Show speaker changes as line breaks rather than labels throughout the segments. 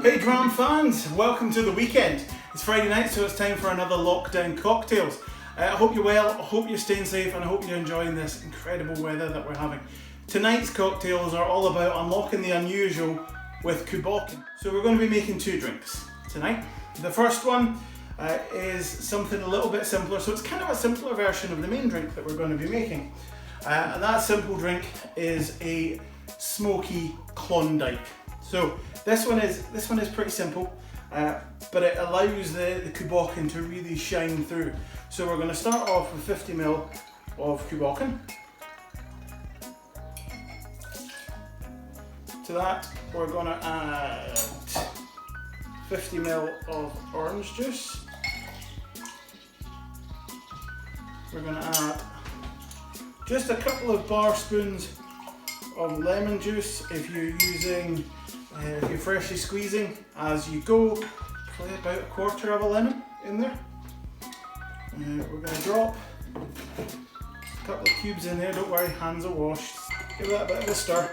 Hey Dram fans, welcome to the weekend. It's Friday night, so it's time for another lockdown cocktails. I hope you're well, I hope you're staying safe, and I hope you're enjoying this incredible weather that we're having. Tonight's cocktails are all about unlocking the unusual with Cu Bocan. So we're going to be making two drinks tonight. The first one is something a little bit simpler, so it's kind of a simpler version of the main drink that we're going to be making. And that simple drink is a Smoky Klondike. So this one is pretty simple, but it allows the Cu Bocan to really shine through. So we're going to start off with 50 ml of Cu Bocan. To that we're going to add 50 ml of orange juice. We're going to add just a couple of bar spoons of lemon juice if you're using, if you're freshly squeezing as you go, probably about a quarter of a lemon in there. We're going to drop a couple of cubes in there, don't worry, hands are washed. Give that a bit of a stir.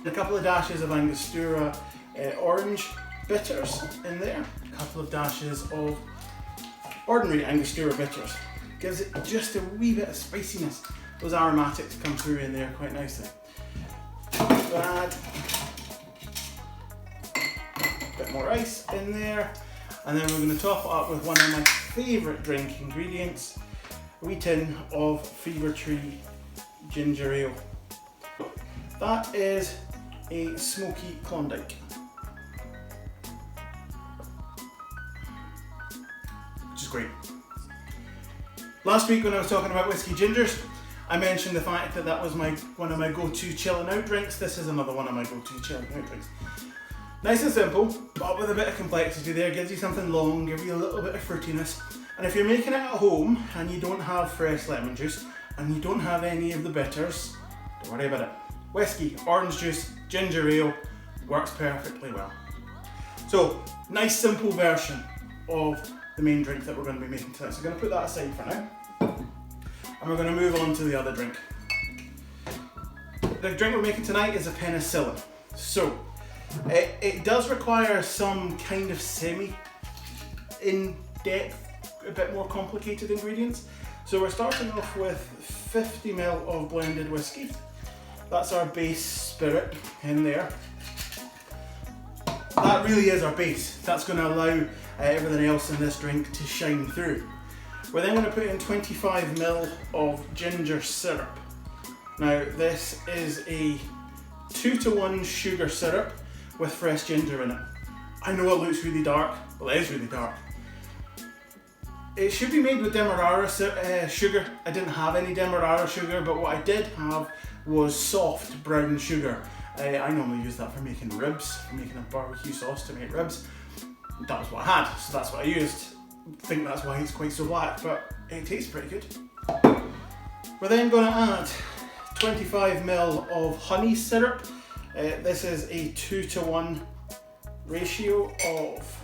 A couple of dashes of Angostura orange bitters in there. A couple of dashes of ordinary Angostura bitters. Gives it just a wee bit of spiciness. Those aromatics come through in there quite nicely. So add a bit more ice in there, and then we're going to top it up with one of my favourite drink ingredients, a wee tin of Fever Tree ginger ale. That is a Smoky Klondike, which is great. Last week when I was talking about whiskey gingers, I mentioned the fact that that was one of my go-to chilling out drinks. This is another one of my go-to chilling out drinks. Nice and simple, but with a bit of complexity there. Gives you something long, gives you a little bit of fruitiness. And if you're making it at home and you don't have fresh lemon juice and you don't have any of the bitters, don't worry about it. Whiskey, orange juice, ginger ale works perfectly well. So, nice simple version of the main drink that we're going to be making tonight. So I'm going to put that aside for now. And we're going to move on to the other drink. The drink we're making tonight is a penicillin. So, it does require some kind of in-depth, a bit more complicated ingredients. So we're starting off with 50 ml of blended whisky. That's our base spirit in there. That really is our base. That's going to allow everything else in this drink to shine through. We're then going to put in 25 ml of ginger syrup. Now this is a 2-to-1 sugar syrup with fresh ginger in it. I know it looks really dark, well it is really dark. It should be made with Demerara sugar. I didn't have any Demerara sugar, but what I did have was soft brown sugar. I normally use that for making ribs, for making a barbecue sauce to make ribs. That was what I had, so that's what I used. I think that's why it's quite so black, but it tastes pretty good. We're then going to add 25 ml of honey syrup. This is a 2-to-1 ratio of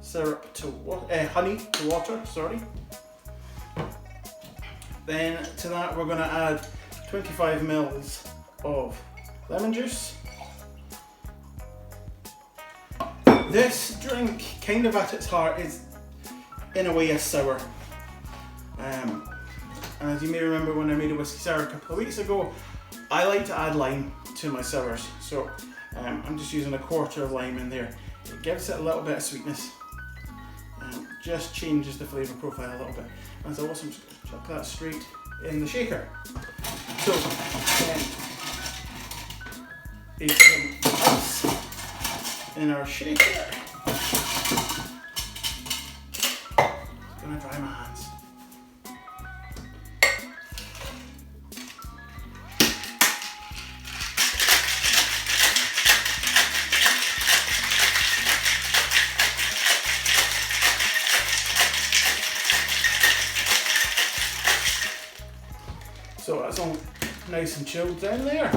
syrup to honey to water, sorry. Then to that we're going to add 25 ml of lemon juice. This drink, kind of at its heart, is in a way a sour. And as you may remember when I made a whiskey sour a couple of weeks ago, I like to add lime to my sours. So I'm just using a quarter of lime in there. It gives it a little bit of sweetness. Just changes the flavour profile a little bit. As I was, I'm just going to chuck that straight in the shaker. So it's ice in our shaker. I'm going to dry my hands. So that's all nice and chilled down there.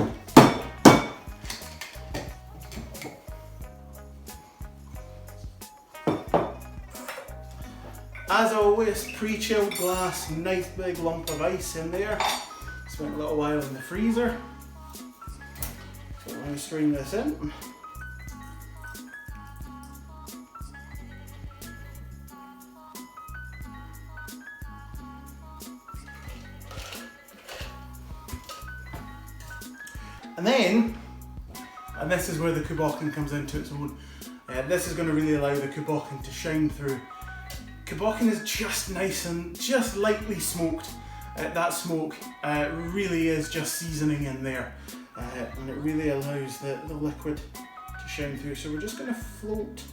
As always, pre-chilled glass, nice big lump of ice in there. Spent a little while in the freezer. So I'm going to strain this in. and this is where the Cu Bocan comes into its own. This is going to really allow the Cu Bocan to shine through. Cu Bocan is just nice and just lightly smoked. That smoke really is just seasoning in there, and it really allows the liquid to shine through. So we're just going to float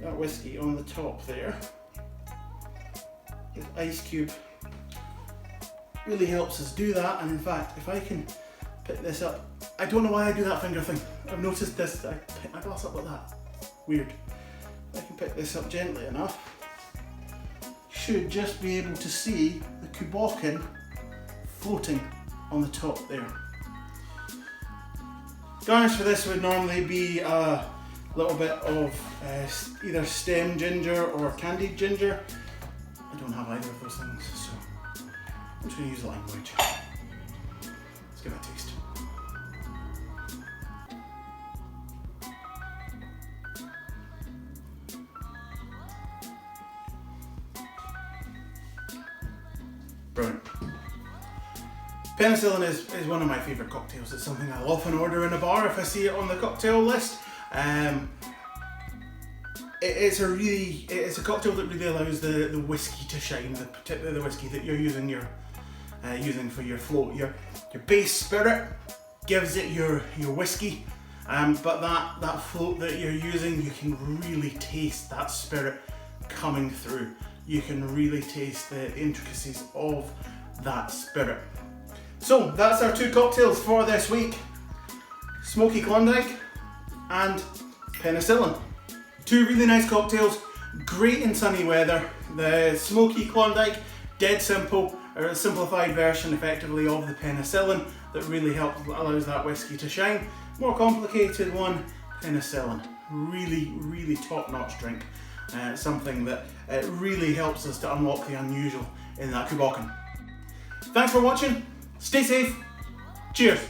that whiskey on the top there. The ice cube really helps us do that, and in fact, if I can pick this up, I don't know why I do that finger thing. I've noticed this, I pick my glass up like that. Weird. If I can pick this up gently enough, should just be able to see the Cu Bocan floating on the top there. Garnish for this would normally be a little bit of either stem ginger or candied ginger. I don't have either of those things, so I'm just going to use lime wedge. Let's give it a taste. Brilliant. Penicillin is one of my favourite cocktails. It's something I'll often order in a bar if I see it on the cocktail list. It's a cocktail that really allows the whiskey to shine, particularly the whiskey that you're using for your float. Your base spirit gives it your whiskey, but that float that you're using, you can really taste that spirit coming through. You can really taste the intricacies of that spirit. So that's our two cocktails for this week. Smoky Klondike and Penicillin. Two really nice cocktails, great in sunny weather. The Smoky Klondike, dead simple, or a simplified version effectively of the Penicillin that really allows that whiskey to shine. More complicated one, Penicillin. Really, really top-notch drink. Something that really helps us to unlock the unusual in that Cu Bocan. Thanks for watching, stay safe, cheers!